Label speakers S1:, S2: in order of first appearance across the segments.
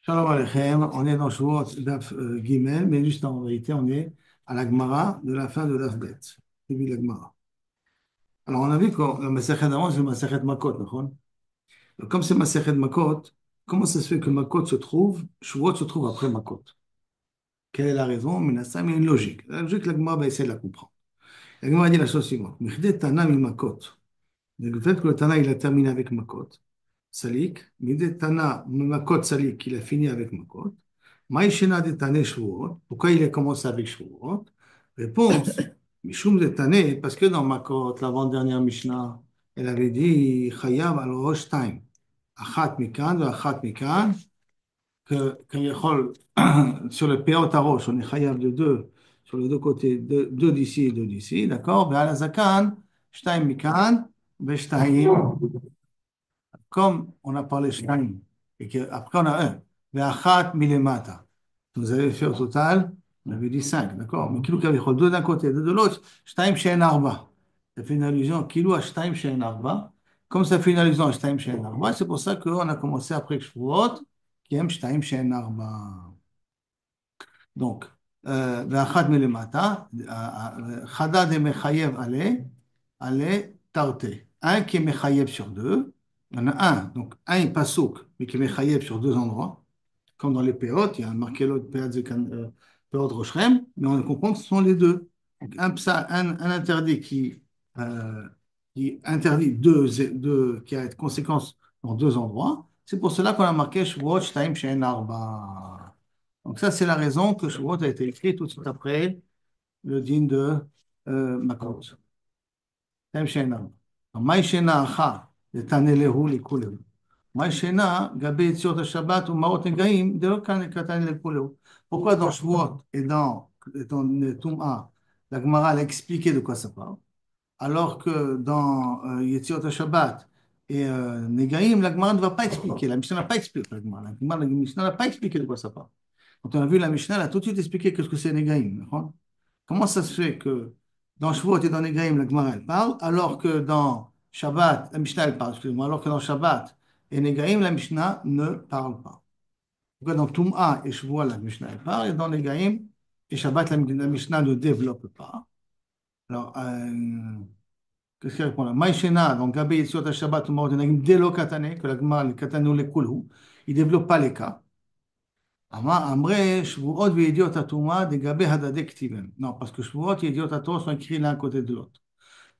S1: Shalom Aleichem, on est dans Shavuot Daf Gimel, mais juste en vérité, on est à la Gemara de la fin de Daf Bet. Début de la Gemara. Alors, on a vu que le Masechet d'avant, c'est le Masechet Makot, d'accord? Donc, comme c'est Masechet Makot, comment ça se fait que Makot se trouve, Shavuot se trouve après Makot? Quelle est la raison? Mais ça, il y a une logique. La logique, la Gemara va essayer de la comprendre. La Gemara dit la chose suivante. Mechdet Tana mi Makot. Donc, le fait que le Tana, il a terminé avec Makot, Salik, Mechdet Tana mi Makot Salik, il a fini avec Makot. Maïshena de Tane Shavuot. Pourquoi il a commencé avec Shavuot? Réponse, Mishum de Tane, parce que dans Makot, l'avant-dernière Mishnah, elle avait dit Chayav al Rosh Time. Achat Mikan, Achat Mikan, que Yechol, sur le Peot Arosh, on est Chayav de deux, sur les deux côtés, deux d'ici et deux d'ici, d'accord? Mais à la Zakan, Shtaim Mikan, Veshtaim, comme on a parlé Shtaim, et qu'après on a un, Ve'achat Milemata. Vous avez fait au total, on avait dit 5, d'accord? Mais Kilou Kavichol, deux d'un côté, deux de l'autre, Shtaim She'en Arba. Ça fait une allusion, Kilou à Shtaim She'en Arba. Comme ça fait une allusion à Shtaim She'en Arba, c'est pour ça qu'on a commencé après Shavuot, qui aime Shtaim She'en Arba. Donc, Ve'achat Milemata, Chada de Mechayev Ale Tarte. Un qui est Mechayev sur deux. Il y en a un, donc un est Pasouk, mais qui est Mechayev sur deux endroits. Comme dans les péotes, il y a un marqué l'autre péote Roshrem, mais on comprend que ce sont les deux. Donc un interdit qui interdit qui a une conséquence dans deux endroits. C'est pour cela qu'on a marqué Shavuot Shtaim She'en Arba. Donc ça, c'est la raison que Shavuot a été écrit tout de suite après le din de Makot. Shtaim She'en Arba. Maï Shena Acha, le Tanelehu Likulehu. מה ישנה, גבי יציאות השבת ומעות נגעים, זה לא כאן קטן לכולו. Pourquoi dans Shavuot et dans Toum'a, la Gemara a expliqué de quoi ça parle, alors que dans Yetziot Shabbat et Negaim, la Gemara ne va pas expliquer. La Mishnah n'a pas expliqué. La Mishnah n'a pas expliqué de quoi ça parle. Quand on a vu la Mishnah, elle a tout de suite expliqué qu'est-ce que c'est Negaim. D'accord. Comment ça se fait que dans Shavuot et dans Negaim, la Gemara elle parle, alors que dans Shabbat, la Mishnah elle parle, excusez-moi, alors que dans Shabbat et Negaim, la Mishnah ne parle pas. Pourquoi dans Toum'a et Shavuot, la Mishnah elle parle, et dans Negaim et Shabbat, la Mishnah ne développe pas. Alors, qu'est-ce qu'il répond là? Maïshena, donc Gabi Yitzhot Shabbat ou Maot Negaim, Delo Katane, que la Gemara, le Katane le Kulhu, il ne développe pas les cas. Amre, Shavuot v'Yediot HaTuma, de Gabi Hadade Ktivem. Non, parce que Shavuot et Yediot HaTorah sont écrits l'un à côté de l'autre.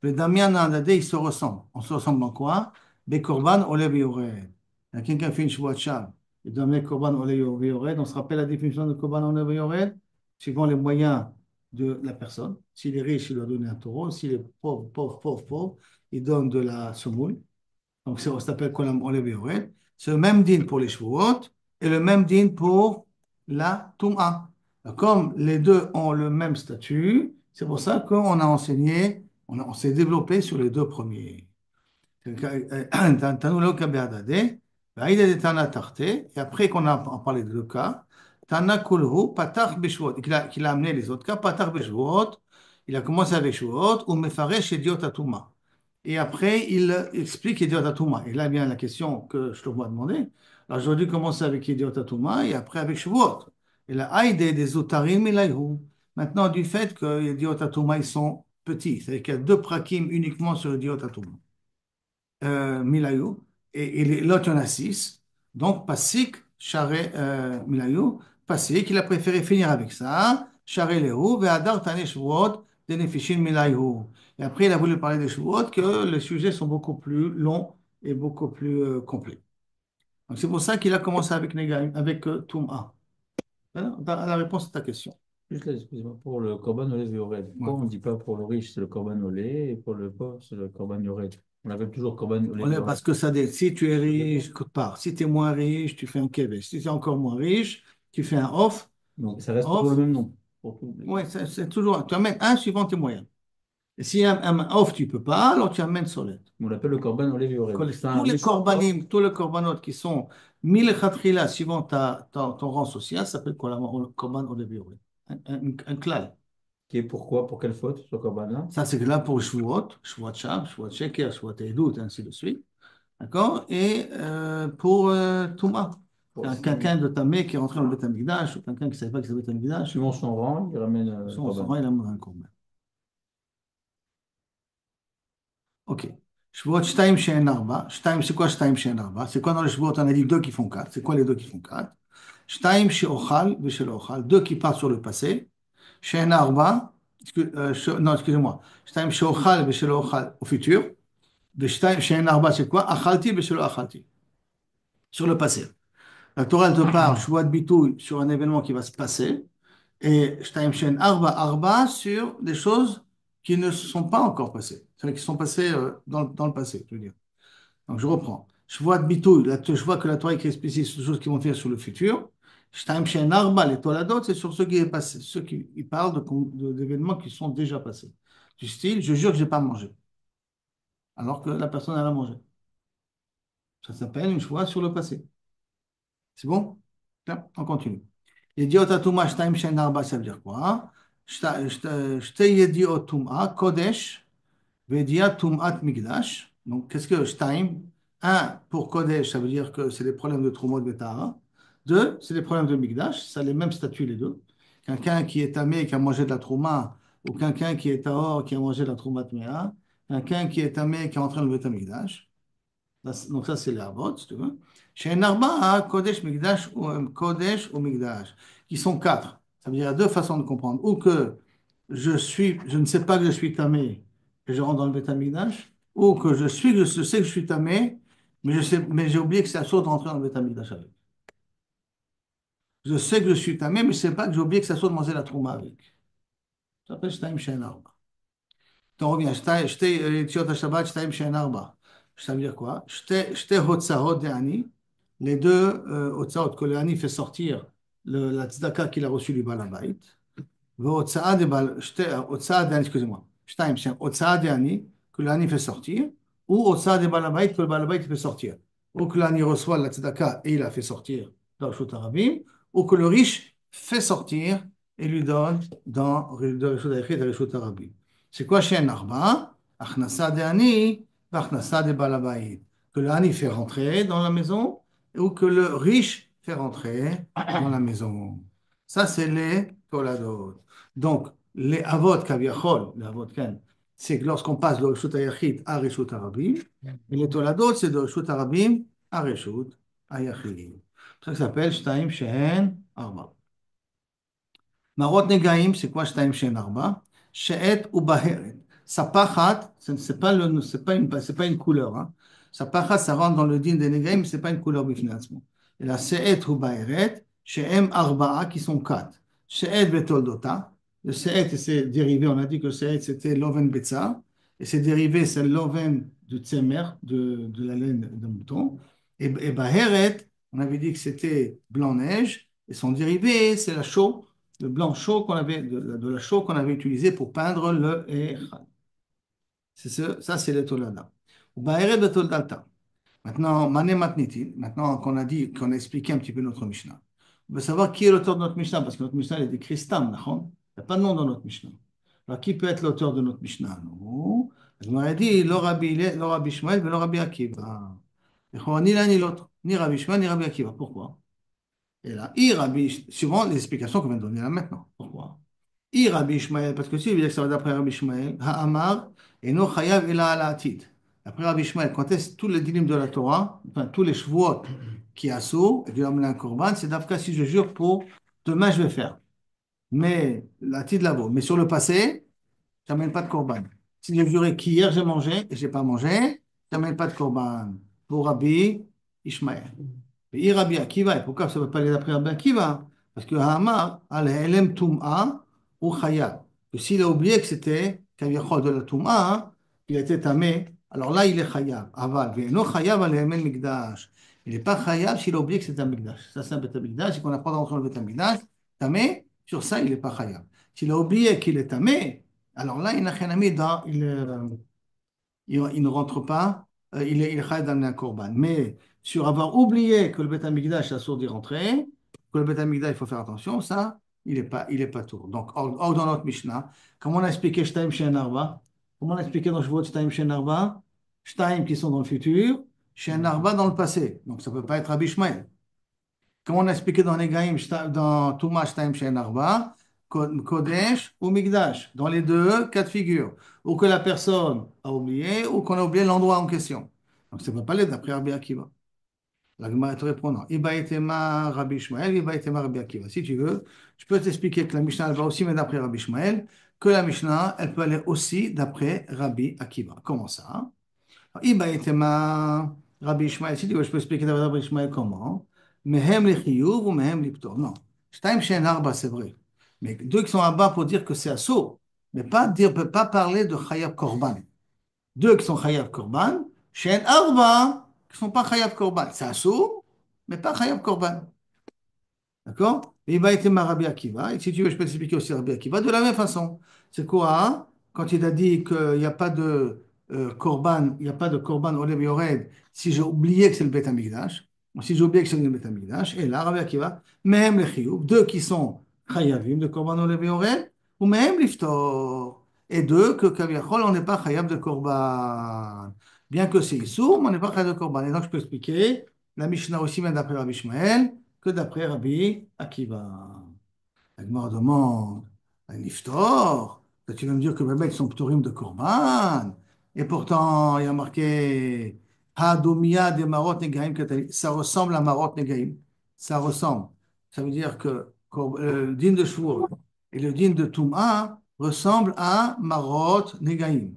S1: Les Damian Hadade, ils se ressemblent. On se ressemble en quoi? Bekorban Olev Yored. Il y a quelqu'un qui fait une Shavuot Shav. Il doit amener Korban Olev Yored. On se rappelle la définition de Korban Olev Yored, suivant les moyens de la personne. S'il est riche, il doit donner un taureau. S'il est pauvre, pauvre, pauvre, pauvre, il donne de la semoule. Donc, ça s'appelle Kolam Olev Yored. C'est le même din pour les Shavuot et le même din pour la Toum'a. Comme les deux ont le même statut, c'est pour ça qu'on a enseigné, on s'est développé sur les deux premiers. Tanoulou Kabeadade, Vaïda de Tana Tarte, et après qu'on a parlé de deux cas, Tana Kulhu, Patach Beshvot, qu'il a amené les autres cas, Patach Beshvot, il a commencé avec Shvot, ou Mefaresh Ediot Atuma. Et après, il explique Ediot Atuma. Et là vient la question que je te vois demander. Alors, j'aurais dû commencer avec Ediot Atuma et après avec Shvot. Et la Haïde des Otarim et l'Aïhou. Maintenant, du fait que Ediot Atuma, ils sont petits, c'est-à-dire qu'il y a deux prakim uniquement sur Ediot Atuma. Milayou, et l'autre, il y en a six. Donc, Pasik, Charé, Milayou, Pasik, il a préféré finir avec ça. Charé Léhou, Ve'adar Tane Shvuot, Denefishin Milayou. Et après, il a voulu parler des Shvuot, que les sujets sont beaucoup plus longs et beaucoup plus complets. Donc, c'est pour ça qu'il a commencé avec Negaim, avec Toum'a. Voilà, la réponse à ta question.
S2: Juste là, excusez-moi, pour le Corban Olé Yored,
S1: Ouais.
S2: pourquoi on ne dit pas pour le riche, c'est le Corban Olé, et pour le pauvre, c'est le Corban Yored? On l'appelle toujours Corban Olé Yored.
S1: Parce que si tu es riche, écoute pas. Si tu es moins riche, tu fais un kevesh. Si tu es encore moins riche, tu fais un off.
S2: Donc ça reste toujours le
S1: Off,
S2: même nom. Pour tout.
S1: oui, c'est toujours. Tu amènes un suivant tes moyens. Et si un off, tu peux pas, alors tu amènes solide.
S2: On l'appelle le Corban Olé Yored. C'est un
S1: Tous les
S2: riche pauvre.
S1: korbanim, tous les korbanot qui sont mille khatrila suivant ton rang social, ça s'appelle quoi le korban au début, oui. Un klal.
S2: Qui est pourquoi, pour quelle faute, ce Corban-là?
S1: Ça, c'est là pour Shavuot, Shavuot Shab, Shavuot Sheker, Shavuot Edut, ainsi de suite. D'accord? Et pour Touma.
S2: Bon,
S1: Quelqu'un de Tamé qui est rentré dans le Beth Amikdash, ou quelqu'un qui ne savait pas que c'était le Beth Amikdash,
S2: suivant son rang, il ramène le
S1: on s'en
S2: corban.
S1: rend, il amènera un corban. Ok. Shvuot Shtaim She'en Arba. Shtaim, c'est quoi Shtaim She'en Arba? C'est quoi dans les Shvuot? On a dit deux qui font quatre. C'est quoi les deux qui font quatre? Shtaim She'ochal V'Shelo Ochal. Deux qui partent sur le passé. She'en Arba. Non, excusez-moi. Shtaim She'ochal V'Shelo Ochal au futur. Shtaim She'en Arba, c'est quoi? Achalti V'Shelo Achalti. Sur le passé. La Torah, elle te parle, Shvuot Bitouille, sur un événement qui va se passer. Et Shtaim She'en Arba, Arba, sur des choses qui ne se sont pas encore passées. C'est-à-dire qui sont passées dans le passé, je veux dire. Donc, je reprends. Je vois de bitouille, je vois que la Torah écrit spécifique sur des choses qui vont venir sur le futur. Shtaim She'en Arba, les Toladot, c'est sur ceux qui est passé, ceux qui ils parlent d'événements qui sont déjà passés. Du style, je jure que je n'ai pas mangé, alors que la personne, elle a mangé. Ça s'appelle une choix sur le passé. C'est bon? Tiens, on continue. Yediot Atuma Shtaim She'en Arba, ça veut dire quoi? Shte Yediot Tuma, Kodesh, Vedia Tum'at Migdash. Donc, qu'est-ce que Shtaim? Un, pour Kodesh, ça veut dire que c'est des problèmes de Trumot Betara. Deux, c'est des problèmes de Migdash. Ça a les mêmes statuts, les deux. Quelqu'un qui est tamé, qui a mangé de la Trouma, ou quelqu'un qui est tahor, qui a mangé de la Trouma Tmea. Quelqu'un qui est tamé, qui est entré dans le Beth Migdash. Donc, ça, c'est les Avot, si tu veux. Chez un Arba, Kodesh, Migdash, ou Kodesh ou Migdash, qui sont quatre. Ça veut dire, il y a deux façons de comprendre. Ou que je ne sais pas que je suis tamé et je rentre dans le Beth Amikdash, ou que je sais que je suis tamé, mais j'ai oublié que c'est assourd de rentrer dans le Beth Amikdash avec. Je sais que je suis tamé, mais je ne sais pas que j'ai oublié que c'est assourd de manger la trouma avec. Ça s'appelle Shtaim She'en Arba. On revient. Shte Yetziot HaShabbat, Shtaim She'en Arba. Ça veut dire quoi? Shte Hotzahot De'ani. Les deux Hotzahot que le Ani fait sortir la tzedaka qu'il a reçue du Balabait. והוצאה הוצאה דעני, excusez-moi, שתיים, שם, הוצאה דעני, que l'ani fait sortir, ou הוצאה דבעל הבית, que le בעל הבית fait sortir. Ou que l'ani reçoit la tzedaka et il a fait sortir dans le Reshut Harabim, ou que le riche fait sortir et lui donne dans le Reshut Hayachid et le Reshut Harabim. C'est quoi chez un arba? Achnasa d'ani, achnasa de בעל הבית. Que l'ani fait rentrer dans la maison, ou que le riche fait rentrer dans la maison. Ça, c'est les toladot. Donc, les avot kaviachol, les avot ken, c'est que lorsqu'on passe de Reshut Hayachid à Reshut Harabim, et les toladot, c'est de Reshut Harabim à Reshut Hayachid. Ça s'appelle Shtaim Shehen Arba. Marot Negaim, c'est quoi Shtaim Shehen Arba? She'et ou Baheret. Sapachat, c'est pas une couleur. Hein. Sapachat, ça rentre dans le din des Negaim, mais c'est pas une couleur bifnatzmo. Et la She'et ou Baheret, She'em Arba'a, qui sont quatre. She'et Betoldota. Le She'et et ses dérivés, on a dit que le She'et c'était l'oven Betza. Et ses dérivés, c'est l'oven de Tzemer, de la laine d'un mouton. Et Baheret, on avait dit que c'était blanc-neige. Et son dérivé, c'est la chaux le blanc chaud qu'on avait, de la chaux qu'on avait utilisé pour peindre le Echad. Ça, c'est le Tolada. Ou Ba'ered de Toldalta. Maintenant, Mané Matniti, maintenant qu'on a dit, qu'on a expliqué un petit peu notre Mishnah, on veut savoir qui est l'auteur de notre Mishnah, parce que notre Mishnah est écrit Stam, il n'y a pas de nom dans notre Mishnah. Alors, qui peut être l'auteur de notre Mishnah? Nous, on a dit, lo Rabbi Ishmael, mais lo Rabbi Akiva. Ni l'un ni l'autre, ni Rabbi Ishmael, ni Rabbi Akiva. Pourquoi? Et là, suivant les explications qu'on vient de donner là maintenant. Pourquoi? Rabbi Ishmael, parce que si il veut dire que ça va d'après Rabbi Ishmael, Ha'amar, et no chayav ila ala atid. Après Rabbi Ishmael, quand est-ce tous les dinim de la Torah, enfin tous les shvuot qui assourent, et qui amènent un korban, c'est d'Afka si je jure pour demain je vais faire. Mais l'atid là-bas. Mais sur le passé, je n'amène pas de korban. Si j'ai juré qu'hier j'ai mangé et je n'ai pas mangé, je n'amène pas de korban. Pour Rabbi Ishmael. Et Rabbi Akiva, et pourquoi ça ne veut pas aller d'après Rabbi Akiva? Parce que Hamar, al-Helem Tum'a ou Chaya. Que s'il a oublié que c'était Kaviachol de la Tum'a, il était tamé, alors là il est Chayav. Aval, ve'eno Chayav al-Helem Mikdash. Il n'est pas Chayav s'il a oublié que c'était un Mikdash. Ça c'est un Beth Mikdash, et qu'on n'a pas d'entrée dans le Beth Mikdash, tamé, sur ça il n'est pas Chayav. S'il a oublié qu'il est tamé, alors là il n'a rien mis dans, il ne rentre pas, il est chayav d'amener un korban. Mais sur avoir oublié que le Beth Amikdash a sourd d'y rentrer, que le Beth Amikdash, il faut faire attention, ça, il est pas tour. Donc, or dans notre Mishnah, comme on a expliqué Shtaim She'en Arba, comme on a expliqué dans Shvuot Shtaim She'en Arba, Shtaim qui sont dans le futur, She'en Arba dans le passé. Donc, ça ne peut pas être Rabbi Ishmael. Comme on a expliqué dans les Gaïm, dans Touma, Shtaim, Shein, Arba, Kodesh ou Migdash, dans les deux cas de figure, ou que la personne a oublié, ou qu'on a oublié l'endroit en question. Donc, ça ne va pas aller d'après Rabbi Akiva. La Gemara te répondant, Iba etema Rabbi Ishmael, Iba etema Rabbi Akiva. Si tu veux, je peux t'expliquer que la Mishnah elle va aussi mais d'après Rabbi Ishmael, que la Mishnah, elle peut aller aussi d'après Rabbi Akiva. Comment ça? Hein? Iba etema Rabbi Ishmael. Si tu veux, je peux expliquer d'après Rabbi Ishmael comment. Mehem li chiyuv ou mehem li ptor. Non. Shtaim shen arba, c'est vrai. Mais deux qui sont à bas pour dire que c'est assaut, mais pas dire, pas parler de Chayav Korban. Deux qui sont Chayav Korban, shen arba qui ne sont pas Chayav Korban. C'est assaut, mais pas Chayav Korban. D'accord? Il va être ma Rabbi Akiva. Et si tu veux, je peux t'expliquer aussi Rabbi Akiva. De la même façon, c'est quoi? Hein? Quand il a dit qu'il n'y a pas de korban, il n'y a pas de korban Olev Yored, si j'ai oublié que c'est le Beth Amikdash, ou si j'ai oublié que c'est le Beth Amikdash, et là, Rabbi Akiva, même les Chiyuv, deux qui sont Chayavim de korban Olev Yored, ou même l'Iftor, et deux que Kaviachol, on n'est pas Chayav de korban. Bien que c'est Issour, mais on n'est pas Chayav de korban. Et donc, je peux expliquer, la Mishnah aussi vient d'après Rabbi Ishmael, que d'après Rabbi Akiva. La Gemara demande un iftar. Tu vas me dire que les mecs sont ptorim de Korban. Et pourtant, il y a marqué Hadomia de Marot Negaim. Ça ressemble à Marot Negaim. Ça ressemble. Ça veut dire que le din de Shvuot et le din de Touma ressemblent à Marot Negaim.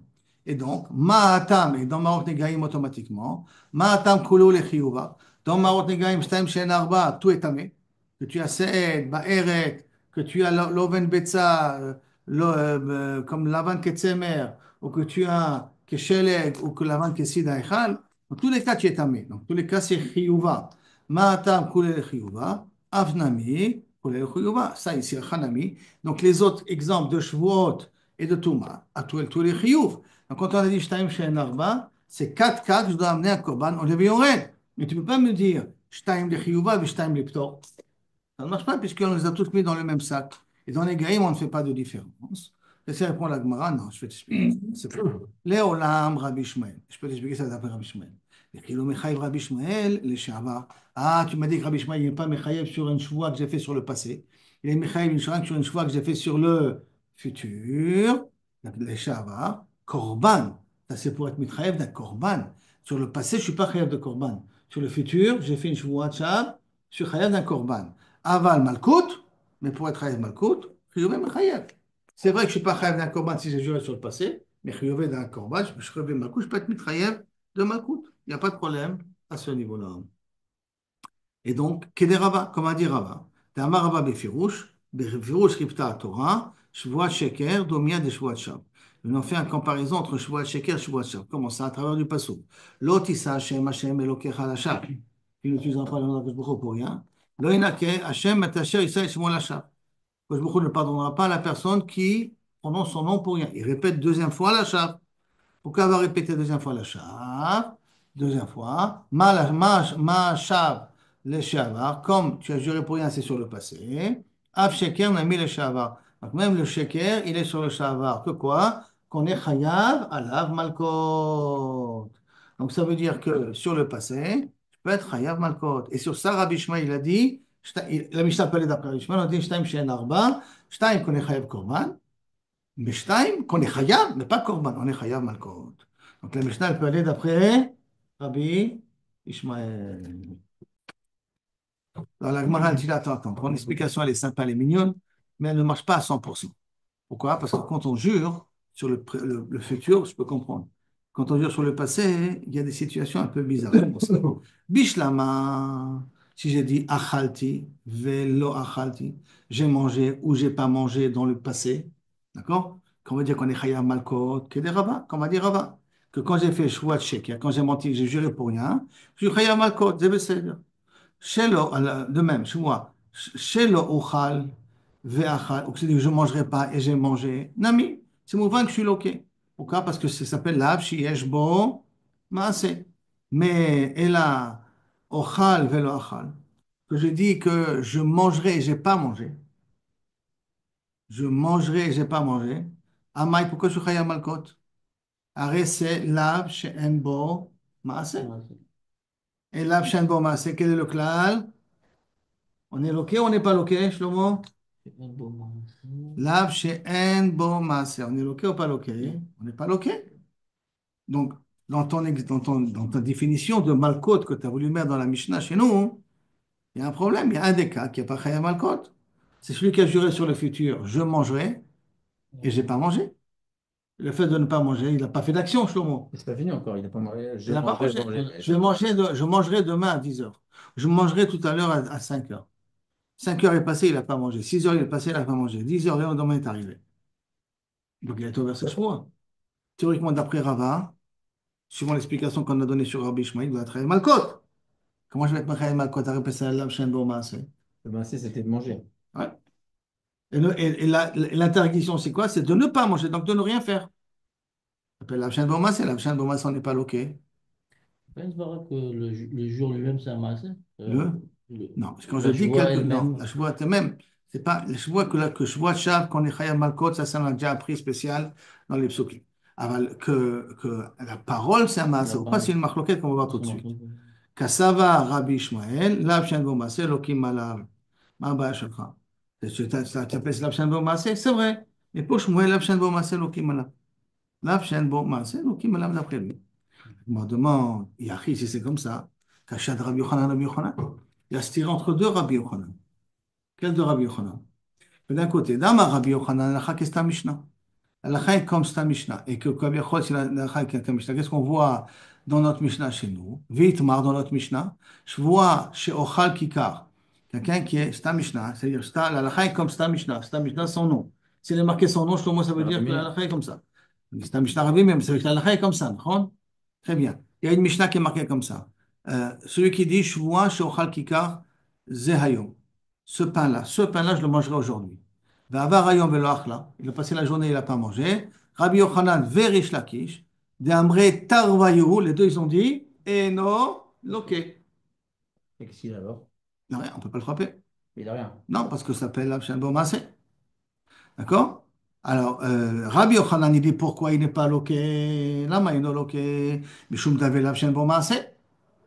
S1: Et donc, Ma'atam, et dans Marot Negaim automatiquement, Ma'atam Kulo le Chiyuva. Dans Marot Negaim, Shtaim Shen Arba, tout est tamé. Que tu as Seed, Ba'eret, que tu as l'Oven Betza, comme l'Avan Ketsemer, ou que tu as Kesheleg, ou que l'Avan Kessid Echal, dans tous les cas, tu es tamé. Donc, dans tous les cas, c'est Chiyuva. Ma'atam Kulel Chiyuva, Avnami, Kulel Chiyuva. Ça, ici, Hanami. Donc, les autres exemples de Shvuot et de Touma, à tous les Chiyuv. Donc, quand on a dit Shtaim Shein Arba, c'est quatre cas que je dois amener à Korban, on les Yored. Mais tu ne peux pas me dire Shtaim de Chiyuva et Shtaim de Ptor. Ça ne marche pas puisqu'on les a tous mis dans le même sac. Et dans les gaïm, on ne fait pas de différence. Et si répond la Gemara, non, je vais t'expliquer. C'est pas. Léolam Rabbi Ishmael. Je peux t'expliquer ça d'après Rabbi Ishmael. Et qu'il Mechaïv Rabbi Ishmael, les Shavar. Ah, tu m'as dit que Rabbi Ishmael n'est pas Mechaïv sur une choix que j'ai fait sur le passé. Il est Mechaïv sur une choix que j'ai fait sur le futur. Donc, les Shavar. Korban. Ça, c'est pour être Mechaïv d'un Korban. Sur le passé, je ne suis pas Chaïv de Korban. Sur le futur, j'ai fait une choix de Shab sur Chaïv d'un Korban. Aval Malkout, mais pour être Chayav Malkout, Chiyuvé Mechayev. C'est vrai que je ne suis pas Chayav d'un Korban si j'ai juré sur le passé, mais Chiyuvé d'un Korban, je suis Chiyuvé Malkout, je peux être Mitrayev de Malkout. Il n'y a pas de problème à ce niveau-là. Et donc, Kederava, comme a dit Rava, Damar Rava Befirouche, Befirouche Ripta Torah, Shvuat Sheker, Domia de Shvuat Shav. On a fait une comparaison entre Shvuat Sheker et Shvuat Shav. Comment ça? À travers du Passou. Lotissa Hashem, Hashem, Elokecha Lashav. Il n'utilisera pas le nom de pour rien. Lo Inake, Hashem, Matasher, Issa, Shmuel Lashav. Kosh Baruch Hu ne pardonnera pas à la personne qui prononce son nom pour rien. Il répète deuxième fois Lashav. Pourquoi avoir répété deuxième fois la shav? Deuxième fois. Ma shav le shavar. Comme tu as juré pour rien, c'est sur le passé. Av sheker n'a mis le shavar. Donc même le sheker, il est sur le shavar. Que quoi? Qu'on est chayav alav malkot. Donc ça veut dire que sur le passé, je peux être chayav malkot. Et sur ça, Rabbi Shmuel, il a dit, la Mishnah appelée d'après Rabbi Shmuel, on dit shtaim she'en arba, shtaim qu'on est chayav korban. Bishtaim, qu'on est chayav, mais pas korban, on est chayav malkot. Donc la Mishnah, elle peut aller d'après Rabbi Ishmael. Alors la Gemara, elle dit là, attends, ton explication, elle est sympa, elle est mignonne, mais elle ne marche pas à 100%. Pourquoi? Parce que quand on jure sur le futur, je peux comprendre. Quand on jure sur le passé, il y a des situations un peu bizarres. Bishlama, si j'ai dit achalti, velo achalti, j'ai mangé ou j'ai pas mangé dans le passé, d'accord? Qu'on veut dire qu'on est chayav malkot, que des rabbins, qu'on va dire rabbin. Que quand j'ai fait shvuat sheker, quand j'ai menti, que j'ai juré pour rien, je suis chayav malkot, Shelo, de même, chez moi, Shelo ochal ve'achal, ou que c'est dit je ne mangerai pas et j'ai mangé. Nami, c'est mon vin que je suis loqué. Pourquoi? Parce que ça s'appelle l'av sheyesh bo maase. Mais elle a ochal ve'lo achal. Que je dis que je mangerai et j'ai pas mangé. Je mangerai et j'ai pas mangé. Amai, pourquoi je suis chaya malkot? Arrête, c'est l'av she'en bo maase. Et l'av she'en bo maase, quel est le klal? On est loqué ou on n'est pas loqué, Shlomo?
S2: Un beau morceau.
S1: Lav she'en bo maaseh. On est loqué ou pas loqué? On n'est pas loqué. Donc, dans ta définition de Malkot que tu as voulu mettre dans la Mishnah chez nous, il y a un problème. Il y a un des cas qui n'est pas Chaya Malkot. C'est celui qui a juré sur le futur, je mangerai et je n'ai pas mangé. Le fait de ne pas manger, il n'a pas fait d'action, Shlomo.
S2: Et c'est pas fini encore, il n'a pas mangé.
S1: Il
S2: Je
S1: n'a pas
S2: mangerai, je
S1: mangé.
S2: mangerai.
S1: Je mangerai demain à 10 heures. Je mangerai tout à l'heure à 5 heures. 5 heures est passé, il n'a pas mangé. 6 heures il est passé, il n'a pas mangé. 10 heures, le lendemain est arrivé. Donc il a été au verset Shlomo. Théoriquement, d'après Rava, suivant l'explication qu'on a donnée sur Rabbi Ishmael, il doit être Malkot. Comment je vais être Machaï Malkot à répéter la chaîne Maaseh?
S2: Le massé, c'était de manger.
S1: Ouais. L'interdiction, c'est quoi? C'est de ne pas manger, donc de ne rien faire. Ça s'appelle la chaîne Maaseh. La chaîne Maaseh, on n'est pas loqué.
S3: Ben, c'est vrai que le jour lui-même, c'est un massé.
S1: Le?
S3: Le-
S1: Non, quand je
S3: la
S1: dis
S3: joie
S1: quelque. Non,
S3: elle-même.
S1: la chevoie même. C'est pas. La chevoie que je vois Chav, qu'on est Chaya Malkot, ça on a déjà appris spécial dans les psukim. Que la parole, c'est un
S3: La
S1: Maaseh, ou pas,
S3: parole.
S1: c'est une marloquette qu'on va voir tout
S3: C'est
S1: de
S3: mon
S1: suite.
S3: truc.
S1: Kassava Rabbi Ishmael, la chaîne Maaseh, Lokim Alav. Ma ba shakha. Tu appelles ça l'Avshan Bo Maaseh? C'est vrai. Mais pour Shmuel, l'Avshan Bo Maaseh, Lokim Alav. L'Avshan Bo Maaseh, Lokim Alav d'après lui. Je me demande, Yachi, si c'est comme ça, Kachad Rabbi Yochanan, Rabbi Yochanan. Il y a ce tir entre deux Rabbi Yochanan. Quel deux Rabbi Yochanan? D'un côté, Dama Rabbi Yochanan, la Chakesta Mishnah. La comme c'est un Mishnah. Et que comme Yachol, c'est la est un Mishnah. Qu'est-ce qu'on voit dans notre Mishnah chez nous? Vitmar dans notre Mishnah. Je vois chez Ochal Kikar. Quelqu'un qui est, c'est un Mishnah. C'est-à-dire, la lacha est comme c'est un Mishnah. C'est un Mishnah son nom. S'il est marqué son nom, moi, ça veut dire que la
S2: Rabbi,
S1: lacha est comme ça. C'est un Mishnah Rabbi même. Ça veut dire que la lacha est comme ça. D'accord. Très bien. Il y a une Mishnah qui est marquée comme ça. Celui qui dit, je vois chez Ochal Kikar, Zehayom. Ce pain-là, je le mangerai aujourd'hui. V'avar hayom velo achla. Il a passé la journée, il n'a pas mangé. Rabbi Yochanan verish lakish. De Amre tarvayu. Les deux, ils ont dit, Eno loke.
S2: et qu'est-ce qu'il a alors?
S1: Non, rien, on ne peut pas le frapper.
S2: Il a rien.
S1: Non, parce que ça s'appelle Abshan Bomasé. D'accord? Alors, Rabbi Yochanan, il dit pourquoi il n'est pas loqué. Lama ino loqué. Mishum tavel Abshan Bomasé.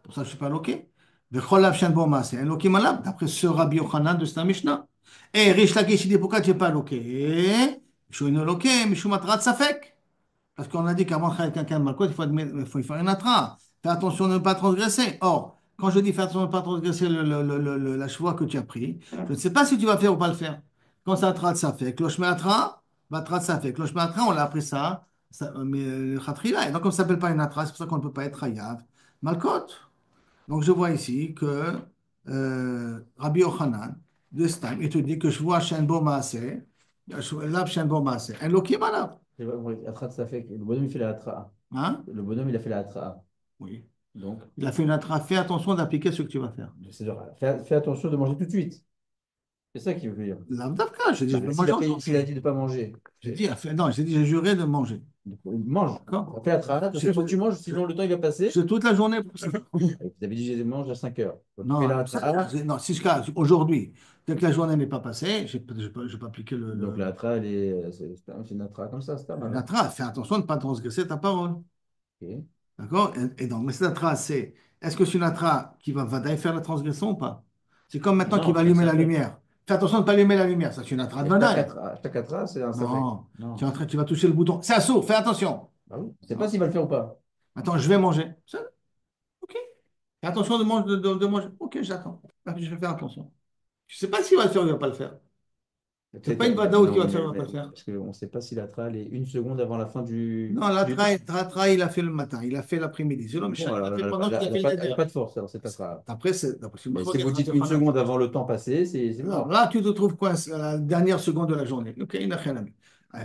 S1: Pour ça, je ne suis pas loqué. Vechol Abshan Bomasé. Un loqué malade, d'après ce Rabbi Yochanan de cette Mishnah. Et Rish Lakish, il dit pourquoi tu n'es pas loqué. Mishum ino loqué. Mishum atrat safek. Parce qu'on a dit qu'avant de faire quelqu'un de mal, il faut, il faut faire une atra. Fais attention de ne pas transgresser. Or, quand je dis fais attention de ne pas transgresser la chevoie que tu as pris, je ne sais pas si tu vas faire ou pas le faire. Quand ça atra, ça fait. Cloche atra, batra, ça fait. Cloche atra, on l'a appris ça mais le khatrila. Et donc, on ne s'appelle pas une atra, c'est pour ça qu'on ne peut pas être hayav. Malkot. Donc, je vois ici que Rabbi Yochanan, de Stam, il te dit que je vois Shenbo Maaseh, Lab Shenbo Maaseh. Un lokim malade.
S2: Attra, ça fait que le bonhomme, il fait la Atra.
S1: Hein?
S2: Le bonhomme, il a fait la Atra.
S1: Oui.
S2: Donc,
S1: Il a fait une attrape. Fais attention d'appliquer ce que tu vas faire.
S2: fais attention de manger tout de suite. C'est ça qu'il veut dire.
S1: L'avdavka, j'ai dit, je
S2: Bah,
S1: vais manger
S2: s'il a
S1: aujourd'hui.
S2: dit de ne pas manger,
S1: J'ai dit, non, j'ai dit, j'ai juré de manger.
S2: mange.
S1: D'accord?
S2: Fais la Atra. Attention, il faut que tu manges, sinon le temps il va passer.
S1: J'ai toute la journée pour ça.
S2: Vous avez dit, je mange à 5 heures. Donc, fais la
S1: Non,
S2: Atra.
S1: non, si je casse, aujourd'hui, dès que la journée n'est pas passée, je vais pas appliquer
S2: Donc, la Atra, c'est une Atra comme ça, c'est pas mal. Hein.
S1: l'attrape. Fais attention de ne pas transgresser ta parole.
S2: Ok.
S1: D'accord? Et donc, mais cette attrape, c'est, est-ce que c'est une attrape qui va vadaï faire la transgression ou pas? C'est comme maintenant qu'il
S3: Non,
S1: va
S3: ça,
S1: allumer
S3: ça
S1: la
S3: fait.
S1: lumière. Fais attention de ne pas allumer la lumière. Ça, c'est une attrape
S2: Et
S1: vadaï.
S2: chaque Atra, c'est un safek.
S1: Non,
S2: Non.
S1: tu vas toucher le bouton. C'est assaut, fais attention.
S2: Bah oui. Je sais pas s'il va le faire ou pas.
S1: Attends, je vais manger. Ça, ok. Fais attention de manger. Ok, j'attends. Je vais faire attention. Je ne sais pas s'il va le faire ou il ne va pas le faire. C'est
S2: Peut-être,
S1: pas une badaout qui
S2: non,
S1: va le faire ou il ne va pas le faire.
S2: parce qu'on ne sait pas si la trail est une seconde avant la fin
S1: Non,
S2: du temps.
S1: la trahi, il a fait le matin, il a fait l'après-midi. C'est l'homme,
S2: Bon,
S1: il
S2: alors,
S1: a fait pendant qu'il a fait le
S2: elle n'a
S1: neder.
S2: pas de force, alors, cette trail.
S1: Après, d'après ce que je
S2: Mais
S1: crois
S2: si
S1: qu'il y a
S2: vous dites
S1: Rabbi
S2: une
S1: Yochanan.
S2: seconde avant le temps passé, c'est
S1: Alors
S2: mort.
S1: là, tu te trouves coincé à la dernière seconde de la journée. Ok, il n'a rien à mettre.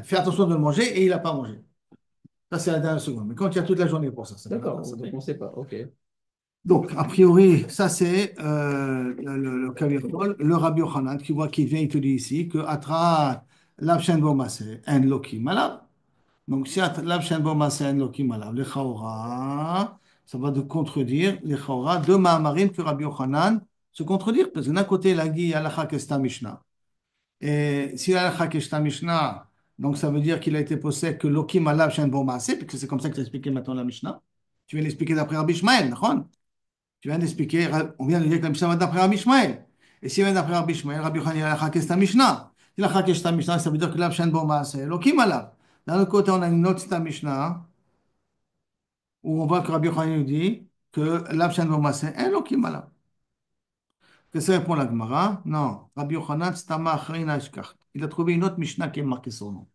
S1: Fais attention de le manger et il n'a pas mangé. Ça, c'est la dernière seconde. Mais quand il y a toute la journée pour ça, ça fait
S2: D'accord,
S1: pas, ça
S2: donc
S1: fait.
S2: on ne sait pas. Ok.
S1: Donc, a priori, ça c'est le Kavir-Kol, le Rabbi Yochanan qui voit qui vient, il te dit ici que Atra l'Avshen Bomase en Loki Malav. Donc, si l'Avshen Bomase en Loki Malav, le Chaora, ça va de contredire les Chaora, deux Mahamarim que Rabbi Yochanan se contredire. Parce que d'un côté, il a dit Alacha Kesta Mishnah. Et si Alacha Kesta Mishnah, donc ça veut dire qu'il a été possède que Loki Malav Shen Bomase, parce que c'est comme ça que tu as expliqué maintenant la Mishnah. Tu viens l'expliquer d'après Rabbi Ishmael, d'accord? Tu viens d'expliquer, on vient de dire que la Mishnah va d'après Rabbi Ishmael. Et si même d'après Rabbi Shmuel, Rabbi Yochanan, il a chaké ta Mishnah. Il a chaké ta Mishnah, ça veut dire que là, Shen Bo Maaseh, Elokim alav. D'un autre côté, on a une autre ta Mishnah où on voit que Rabbi Yochanan nous dit que là, Shen Bo Maaseh, Elokim alav. Qu'est-ce que répond la Gemara? Non. Rabbi Yochanan, Stama Achrina Ishkach. Il a trouvé une autre Mishnah qui est marquée son nom.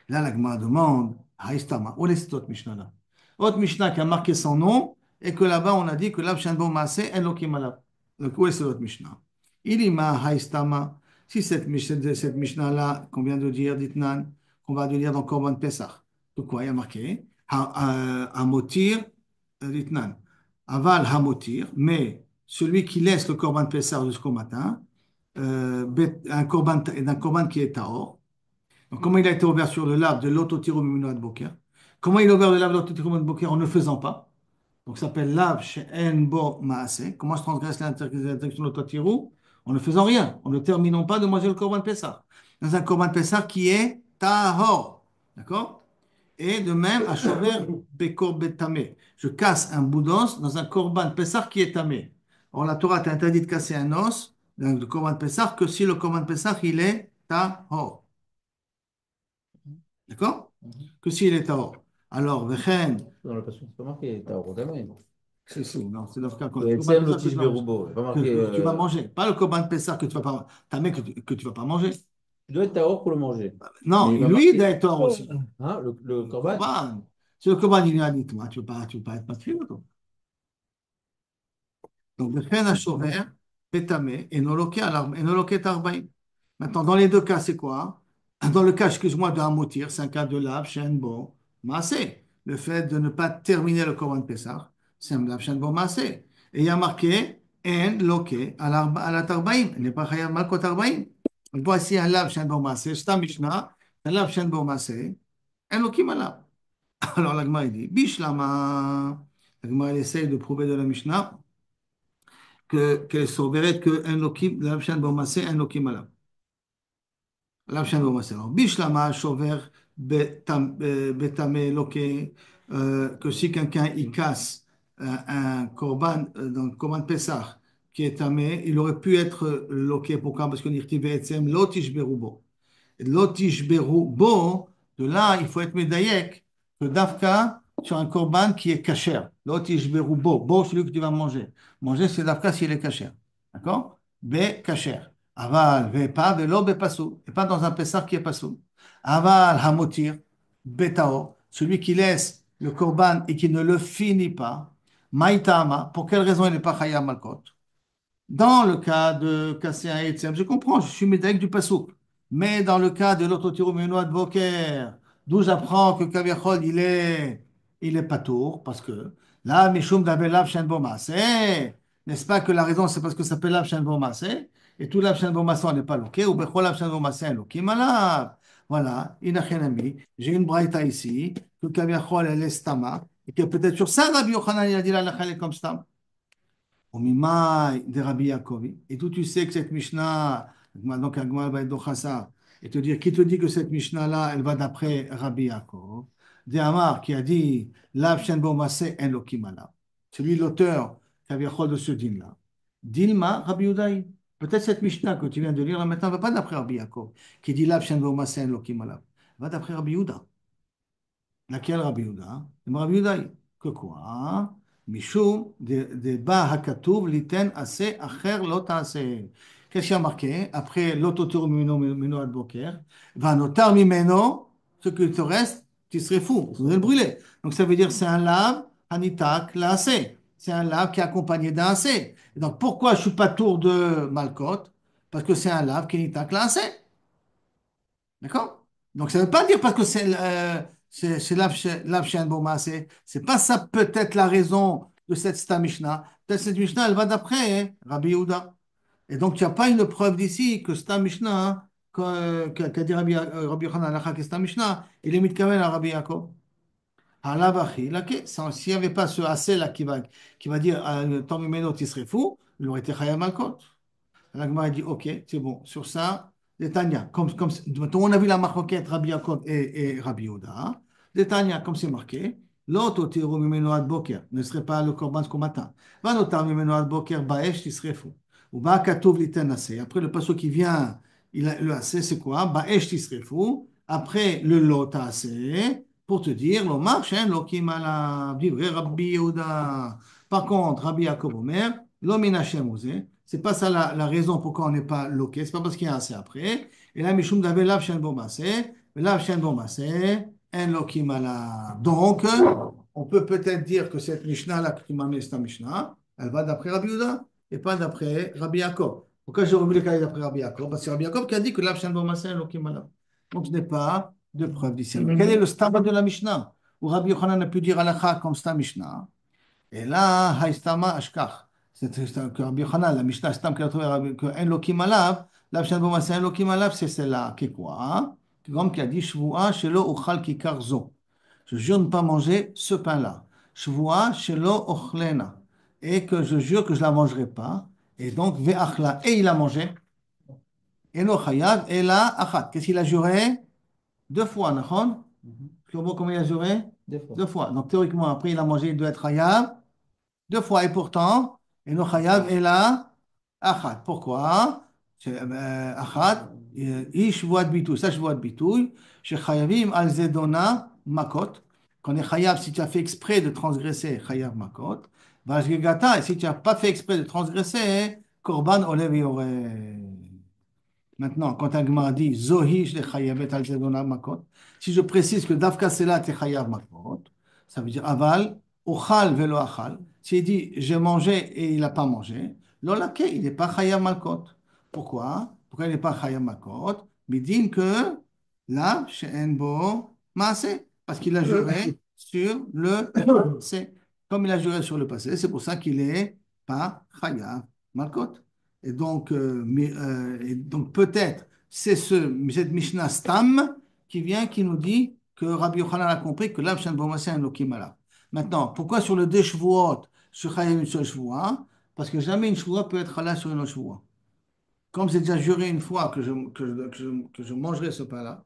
S1: Là, la Gemara demande, Haïstama, où est cette autre Mishnah-là? Autre Mishnah qui a marqué son nom et que là-bas, on a dit que là, Shen Bo Maaseh, Elokim alav. Donc, où est cette autre Mishnah? Ilima Haïstama. Si cette Mishnah-là qu'on vient de dire, d'Itnan, qu'on va lire dans Korban Pesach, de quoi il y a marqué? Hamotir d'Itnan. Aval Hamotir, mais celui qui laisse le Korban Pesach jusqu'au matin, d'un Korban qui est Tahor. Donc, comment il a été ouvert sur le lave de l'autotirou mimino boker? Comment il a ouvert le lave de l'autotirou mimino boker en ne faisant pas? Donc, ça s'appelle lave she'en bo maase. Comment se transgresse l'interdiction de l'autotirou? En ne faisant rien, en ne terminant pas de manger le korban Pessah. Dans un korban Pessah qui est tahor. D'accord? Et de même, à chover bekor betamé. Je casse un bout d'os dans un korban Pessah qui est tamé. Or, la Torah t'a interdit de casser un os dans le korban Pessah que si le korban Pessah il est tahor. D'accord? Que s'il est tahor. Alors, vechen,
S2: Dans le passage, c'est pas marqué, t'as ordonné.
S1: non, c'est dans le cas qu'on
S2: Et c'est le tige beroubo. C'est pas marqué.
S1: que tu vas manger. Pas le korban Pessah que tu vas pas, tamé que tu vas pas manger.
S2: Tu dois être tahor pour le manger.
S1: Non,
S2: Mais il va
S1: lui, il
S2: marquer.
S1: doit être tahor aussi.
S2: Hein, le corban?
S1: Korban. Si le korban il est dit, toi, tu peux pas être patrie, toi. Donc, le chen hachover, pétamé, et noloké tarbaïm. Maintenant, dans les deux cas, c'est quoi? Dans le cas, excuse-moi, de Hamotir, c'est un cas de lave, shen bo, maasé. Le fait de ne pas terminer le korban Pessah, c'est un lave, shen bo, maasé. Et il y a marqué, en loké à la tarbaïm. Il n'est pas chayav malkot tarbaïm. Donc, voici un lave, shen bo, maasé. C'est un Mishnah, un lave, shen bo, maasé. En lokim alav. Alors, la Gemara, il dit, bishlama. La Gemara, elle essaye de prouver de la Mishnah qu'elle sauverait que un lokim, lave, shen bo, maasé, un lokim alav. Lav Shem Bomasé. Alors, Bishlama, Shover, Betame, Loké, que si quelqu'un il casse un korban, dans le korban Pessah, qui est tamé, il aurait pu être loqué. Pourquoi? Parce qu'on dit Etsem, Lotish Berubo. Lotish Berubo, de là, il faut être médaillek, que Dafka, sur un korban qui est kasher. Lotish Berubo, bo, celui que tu vas manger. Manger, c'est Dafka s'il est kasher. D'accord? Be kasher. Aval, ve pas, velo, be pasou. Et pas dans un Pessah qui est pasou. Aval, hamotir, betao. Celui qui laisse le korban et qui ne le finit pas. Maïtama. Pour quelle raison il n'est pas chayam malkot? Dans le cas de casser un Etzem, je comprends, je suis médaillé du Passouk. Mais dans le cas de l'autotirou Menoua de Boker, d'où j'apprends que Kaviachol, il est patour, parce que là, Mishum d'Abelav Shen Bomasé, n'est-ce pas que la raison, c'est parce que ça s'appelle Lav Shen Bomasé, et tout Lav Shen Bomasé, on n'est pas loqué, ou Bechol Lav Shen Bomasé, loqué, malade. Voilà, Inachenami, j'ai une braïta ici, que Kaviachol, elle est stama, et que peut-être sur ça, Rabbi Yochanan, il a dit la lachelle comme stam. Au Mimai de Rabbi Yaakovi. Et d'où tu sais que cette Mishnah, donc Agma va être Dochasa, et te dire, qui te dit que cette Mishnah-là, elle va d'après Rabbi Yaakov, de Amar qui a dit, Lav Shen Bo Maseh En Lokim Alav. C'est lui l'auteur Kaviachol de ce din-là. Dilma Rabbi Udaï. Peut-être cette Mishnah que tu viens de lire là maintenant ne va pas d'après Rabbi Yaakov, qui dit Lav Shen Bo Maseh En Lokim Alav. Elle va d'après Rabbi Uda. Laquelle Rabbi Yehuda? Rabbi Yehuda, que quoi? Mishum de ba hakatuv liten ase acher lot ase. Qu'est-ce qu'il y a marqué? Après l'autotour mino ad boker, va notar mimeno, ce que te reste, tu serais fou, vous allez le brûler. Donc ça veut dire c'est un lave, hanitak, la ase. C'est un lave qui est accompagné d'un ase. Et donc pourquoi je suis pas tour de Malkot? Parce que c'est un lave qui est hanitak, la ase. D'accord? Donc, ça ne veut pas dire parce que c'est Lav Shen Boma, c'est pas ça peut-être la raison de cette Sta Mishnah. Peut-être cette Mishnah, elle va d'après Rabbi Yehuda. Et donc, tu n'as pas une preuve d'ici que Sta Mishnah, qu'a dit Rabbi Yochanan, que Sta Mishnah, il est mitkaven à Rabbi Yaakov. Halavachi, s'il n'y avait pas ce assez là qui va dire, tant mimeno, tu serais fou, il aurait été Chayam Malkot. La Gemara dit, ok, c'est bon. Sur ça, les Tanya, on a vu la marquette Rabbi Yaakov et Rabbi Yehuda. Les Tanya, comme c'est marqué, l'autre mimeno ad boker ne serait pas le korban ce matin. Va notar mimeno ad boker baesh, tu serais fou. Ou ba katov liten assez. Après, le passage qui vient, le assez, c'est quoi? Ba esh tisrefu. Après, le lot assez, pour te dire, lo marchen, lo kimala, vrai Rabbi Yehuda. Par contre, Rabbi Yaakov Omer, lo min Hashem osé. C'est pas ça la raison pourquoi on n'est pas loqué. C'est pas parce qu'il y a assez après. Et là, Mishum d'ave lav shen bon massé. Lav shen bon massé. En lo kimala. Donc, on peut peut-être dire que cette Mishnah-là qui m'a mis, c'est une Mishnah, elle va d'après Rabbi Yehuda et pas d'après Rabbi Yaakov. Pourquoi j'ai oublié qu'elle est d'après Rabbi Yaakov? Parce que c'est Rabbi Yaakov qui a dit que l'Av Shem Bomasen Lokim Alav. Donc je n'ai pas de preuve d'ici. Quel est le staba de la Mishnah? Où Rabbi Yochanan a pu dire Halakha comme c'est Mishnah. Et là, Haïstama Ashkach. C'est que Rabbi Yochanan, la Mishnah Stam qui a trouvé que En Lokim Alav, l'Av Shem Bomasen Lokim Alav, c'est celle-là. Qui est quoi? Comme qui a dit Shvua Shelo Uchal Kikar Zo. Je jure de ne pas manger ce pain-là. Shvua Shelo Ochlena. Et que je jure que je ne la mangerai pas. Et donc, Ve'achla. Et il a mangé. Et no chayav. Et là, achat. Qu'est-ce qu'il a juré? Deux fois, d'accord? Comment il a juré?
S2: Des fois.
S1: Deux fois. Donc, théoriquement, après, il a mangé, il doit être chayav. Deux fois. Et pourtant, et no chayav. Et là, achat. Pourquoi? Achat. Ish voit bitouille. Ça, je vois bitouille. Chez chayavim al zedona makot. Quand on est chayav, si tu as fait exprès de transgresser, chayav makot. Vashgegata, et si tu n'as pas fait exprès de transgresser, korban olev yoreh. Maintenant, quand un Gemara dit Zohi, je chayavet al zedona makot, si je précise que Davka Sela te chayav makot, ça veut dire aval, ochal velo achal. S'il dit j'ai mangé et il n'a pas mangé, l'olake, il n'est pas chayav makot. Pourquoi? Pourquoi il n'est pas chayav makot? Midin que là, she'en bo maase, parce qu'il a juré sur le passé. Comme il a juré sur le passé, c'est pour ça qu'il n'est pas chayav makot. Et donc peut-être c'est cette Mishnah Stam qui vient, qui nous dit que Rabbi Yochanan a compris que l'Av Shem Bomasé un Lokim Alav. Maintenant, pourquoi sur le deux Shavuot, sur Chayim une seule Shvua? Parce que jamais une Shvua peut être halal sur une autre Shvua. Comme j'ai déjà juré une fois que je mangerai ce pain-là,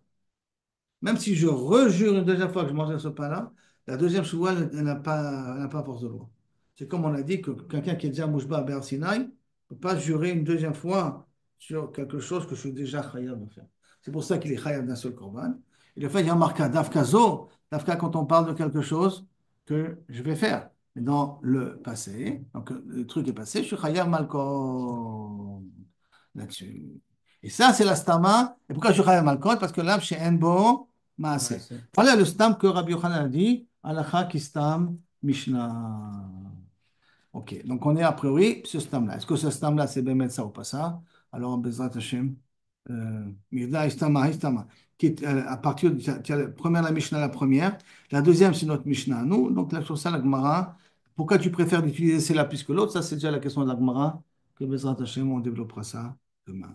S1: même si je rejure une deuxième fois que je mangerai ce pain-là, la deuxième Shvua elle n'a pas force de loi. C'est comme on a dit que quelqu'un qui est déjà Mouchba à Ber Sinaï ne peut pas jurer une deuxième fois sur quelque chose que je suis déjà chayav de faire. C'est pour ça qu'il est chayav d'un seul korban. Et le fait, il y a marqué Dafkazo, Dafka quand on parle de quelque chose que je vais faire. Mais dans le passé, donc le truc est passé, je suis chayav malko là-dessus. Et ça, c'est la stama. Et pourquoi je suis chayav malko? Parce que là, chez Enbo, maaseh. Voilà le stam que Rabbi Yochanan a dit, Alacha ki stam Mishnah. Ok, donc on est a priori ce stam-là. Est-ce que ce stam-là, c'est Bémet ça ou pas ça? Alors, Bezrat Hashem, Mirda Istama, Istama. À partir de la première, la Mishnah, la première. La deuxième, c'est notre Mishnah à nous. Donc, là, sur ça, la Gemara. Pourquoi tu préfères d'utiliser celle-là plus que l'autre? Ça, c'est déjà la question de la Gemara. Que Bezrat Hashem, on développera ça demain.